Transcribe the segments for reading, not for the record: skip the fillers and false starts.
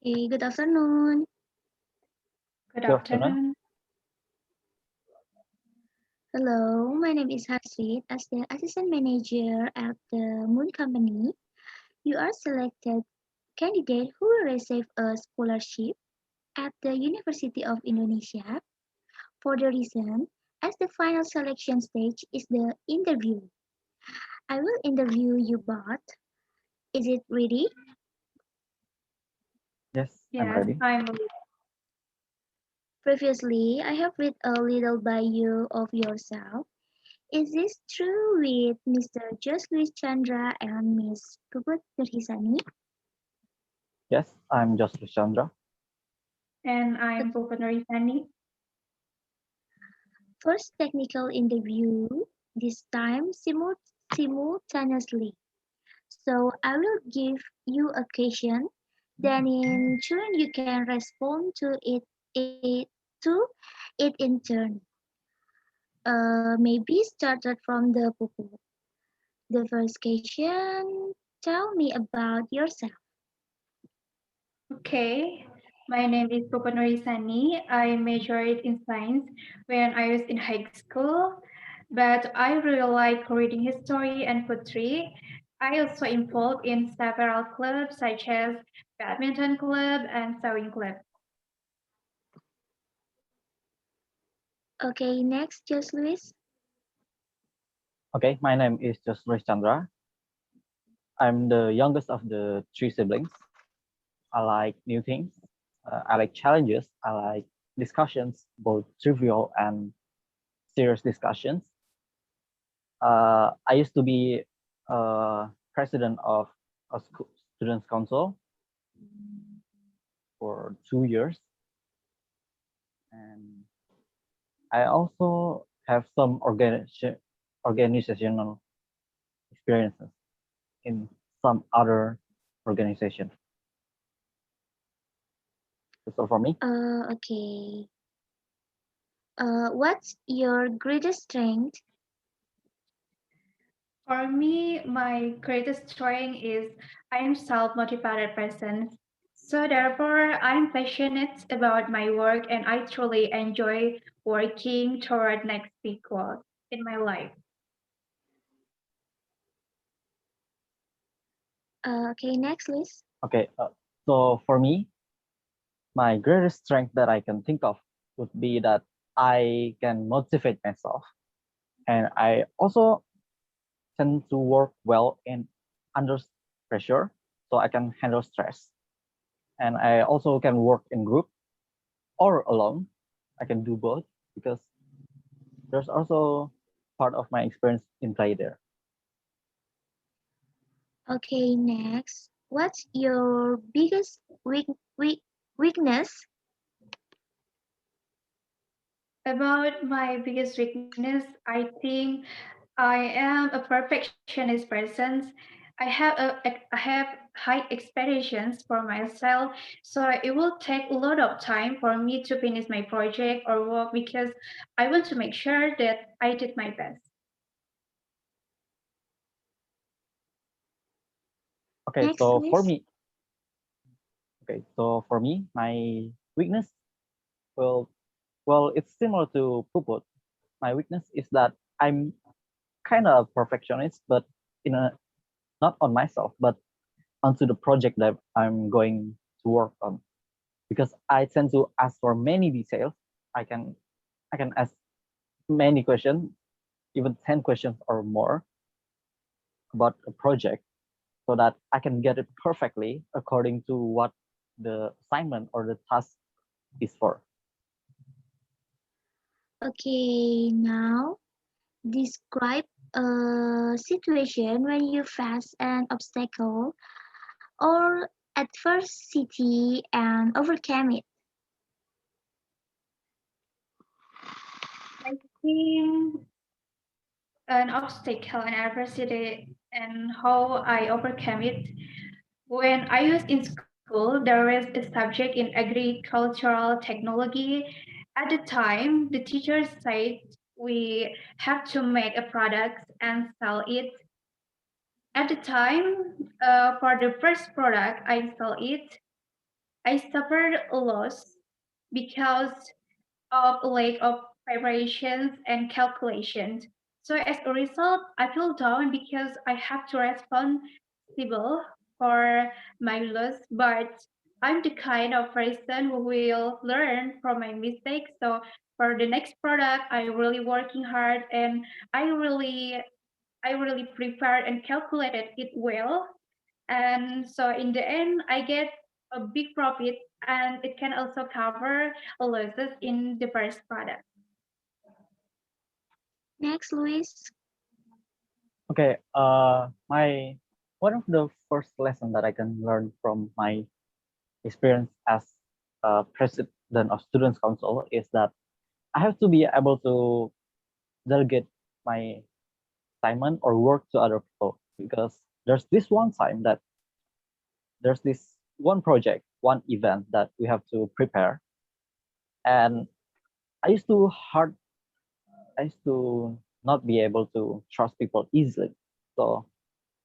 Hey, good afternoon. Good Good afternoon. afternoon. Hello, my name is Hastrid. As the assistant manager at the Moon Company, you are selected candidate who will receive a scholarship at the University of Indonesia. For the reason, as the final selection stage is the interview. I will interview you both. Is it ready? Yes, I'm Yes, ready. I'm Previously, I have read a little bio of yourself. Is this true with Mr. Jos Luise Candra and Miss Puput Nurhisani? Yes, I'm Jos Luise Candra. and I'm Puputnarisami. First technical interview, this time simultaneously. So I will give you a question, then in turn you can respond to it in turn. Maybe started from the Puput. The first question, tell me about yourself. Okay, my name is Puputnarisani. I majored in science when I was in high school, but I really like reading history and poetry. I also involved in several clubs such as badminton club and sewing club. Okay, next, Jos Luis. Okay, my name is Jos Luise Candra. I'm the youngest of the three siblings. I like new things. I like challenges. I like discussions, both trivial and serious discussions. I used to be president of a students' council for 2 years, and I also have some organizational experiences in some other organization. That's all for me. Okay. What's your greatest strength? For me, my greatest strength is I'm self-motivated person. So therefore, I'm passionate about my work and I truly enjoy working toward next big goal in my life. Okay, next, Liz. Okay, so for me, my greatest strength that I can think of would be that I can motivate myself, and I also tend to work well in under pressure, so I can handle stress, and I also can work in group or alone. I can do both because there's also part of my experience in play there. Okay, next. What's your biggest weakness? About my biggest weakness, I think I am a perfectionist person. I have high expectations for myself, so it will take a lot of time for me to finish my project or work because I want to make sure that I did my best. Okay, Next, so for Liz. me, my weakness will it's similar to Puput. My weakness is that I'm kind of perfectionist, but in a not on myself, but onto the project that I'm going to work on. Because I tend to ask for many details. I can I can ask many questions, even 10 questions or more about a project so that I can get it perfectly according to what the assignment or the task is for. Okay, now describe a situation when you face an obstacle or adversity and overcame it. I think an obstacle and adversity and how I overcame it. When I was in school, there was a subject in agricultural technology. At the time, the teacher said we have to make a product and sell it. At the time, for the first product, I sell it. I suffered a loss because of lack of preparations and calculations. So as a result, I feel down because I have to responsible for my loss, but I'm the kind of person who will learn from my mistakes. So for the next product, I really working hard and I really I really prepared and calculated it well. And so in the end, I get a big profit and it can also cover losses in the first product. Next, Luis. Okay, my one of the first lesson that I can learn from my experience as president of Students Council is that I have to be able to delegate my assignment or work to other people, because there's this one time that there's this one project, one event that we have to prepare, and I used to hard, I used to not be able to trust people easily, so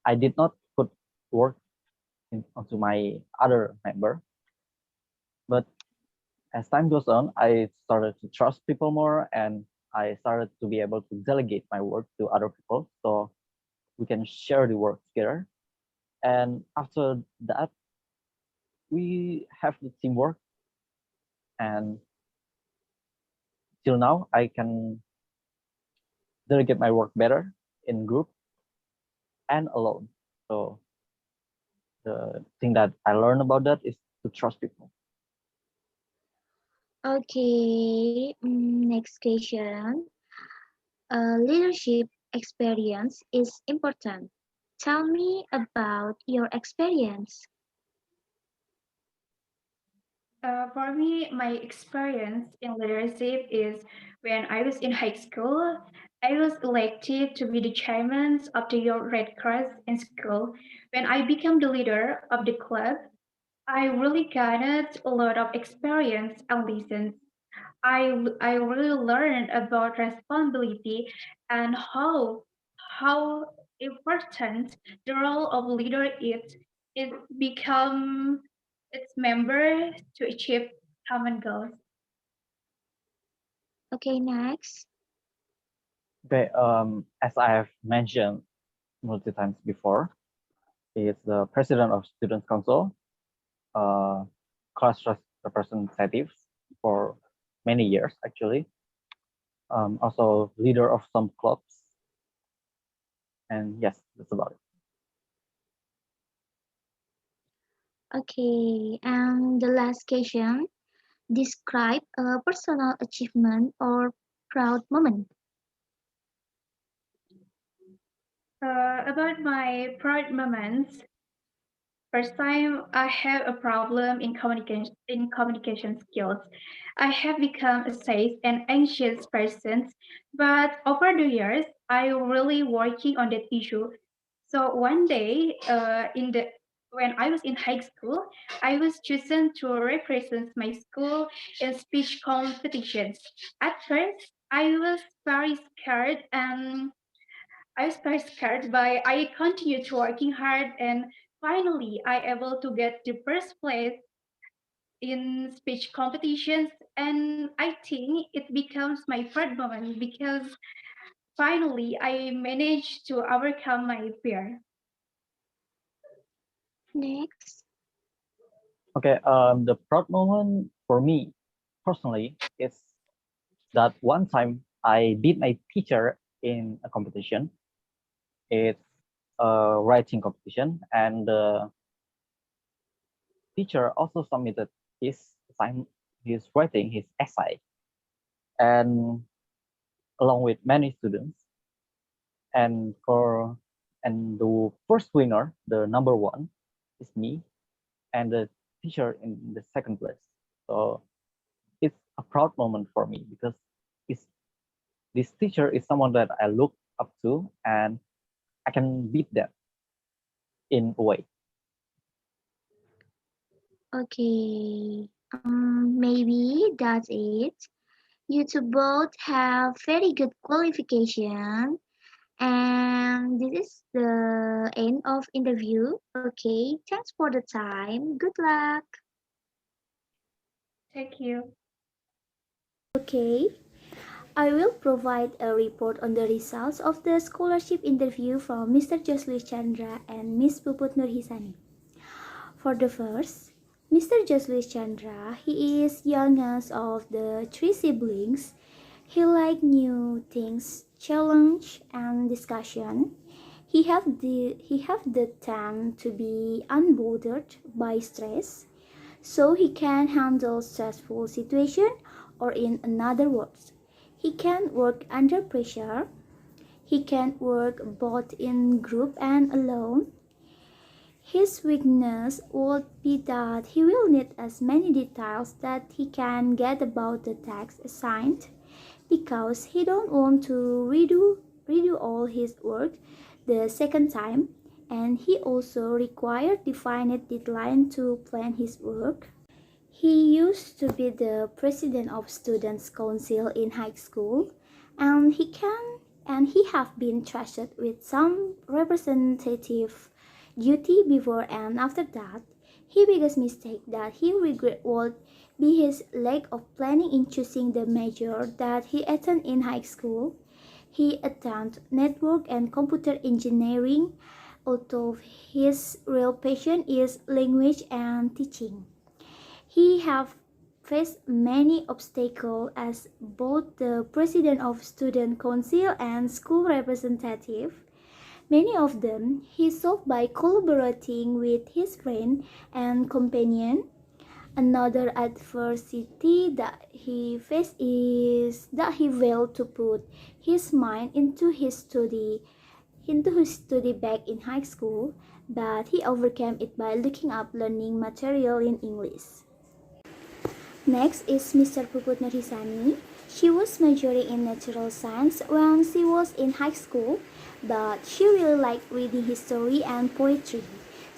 I did not put work onto my other member. But as time goes on, I started to trust people more, and I started to be able to delegate my work to other people so we can share the work together. And after that, we have the teamwork, and till now, I can delegate my work better in group and alone. So the thing that I learned about that is to trust people. Okay, next question. Leadership experience is important. Tell me about your experience. For me, my experience in leadership is when I was in high school, I was elected to be the chairman of the Red Cross in school. When I became the leader of the club, I really gained a lot of experience and lessons. I really learned about responsibility and how important the role of leader is. It become its member to achieve common goals. Okay, next. Okay, as I have mentioned multiple times before, is the president of Students Council, uh, class representative for many years actually. Also leader of some clubs, and yes, that's about it. Okay, and the last question. Describe a personal achievement or proud moment. About my proud moments, first time I have a problem in communication skills. I have become a shy and anxious person, but over the years I really working on that issue. So one day, in the when I was in high school, I was chosen to represent my school in speech competitions. At first, I was very scared and I was very scared, but I continued to working hard and finally I able to get the first place in speech competitions, and I think it becomes my proud moment because finally I managed to overcome my fear. Next. Okay, the proud moment for me personally is that one time I beat my teacher in a competition. It's a writing competition, and the teacher also submitted his his writing, his essay, and along with many students. And the first winner, the number one, is me, and the teacher in the second place. So it's a proud moment for me because it's, this teacher is someone that I look up to, and I can beat them in a way. Okay, maybe that's it. You two both have very good qualification, and this is the end of interview. Okay, thanks for the time. Good luck. Thank you. Okay, I will provide a report on the results of the scholarship interview from Mr. Jos Luise Candra and Miss Puput Nurhisani. For the first, Mr. Jos Luise Candra, he is youngest of the three siblings. He likes new things, challenge and discussion. He have the time to be unbothered by stress, so he can handle stressful situation, or in another words, he can work under pressure. He can work both in group and alone. His weakness would be that he will need as many details that he can get about the task assigned, because he don't want to redo all his work the second time, and he also required definite deadline to plan his work. He used to be the president of students council in high school, and he have been trusted with some representative duty before, and after that, his biggest mistake that he regret would be his lack of planning in choosing the major that he attended in high school. He attended network and computer engineering, although his real passion is language and teaching. He have faced many obstacles as both the president of student council and school representative. Many of them he solved by collaborating with his friend and companion. Another adversity that he faced is that he failed to put his mind into his study back in high school, but he overcame it by looking up learning material in English. Next is Mr. Puput Nurhisani. She was majoring in natural science when she was in high school, but she really liked reading history and poetry.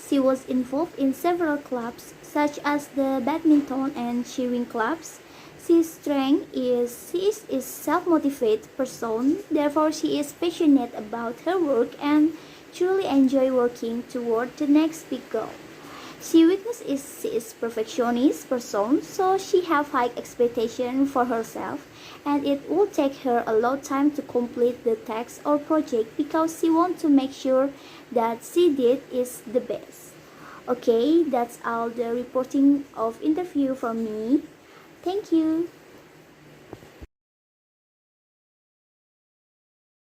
She was involved in several clubs, such as the badminton and cheering clubs. She is a self-motivated person, therefore she is passionate about her work and truly enjoy working toward the next big goal. She is perfectionist person, so she have high expectation for herself, and it will take her a lot of time to complete the task or project because she want to make sure that she did is the best. Okay, that's all the reporting of interview from me. Thank you.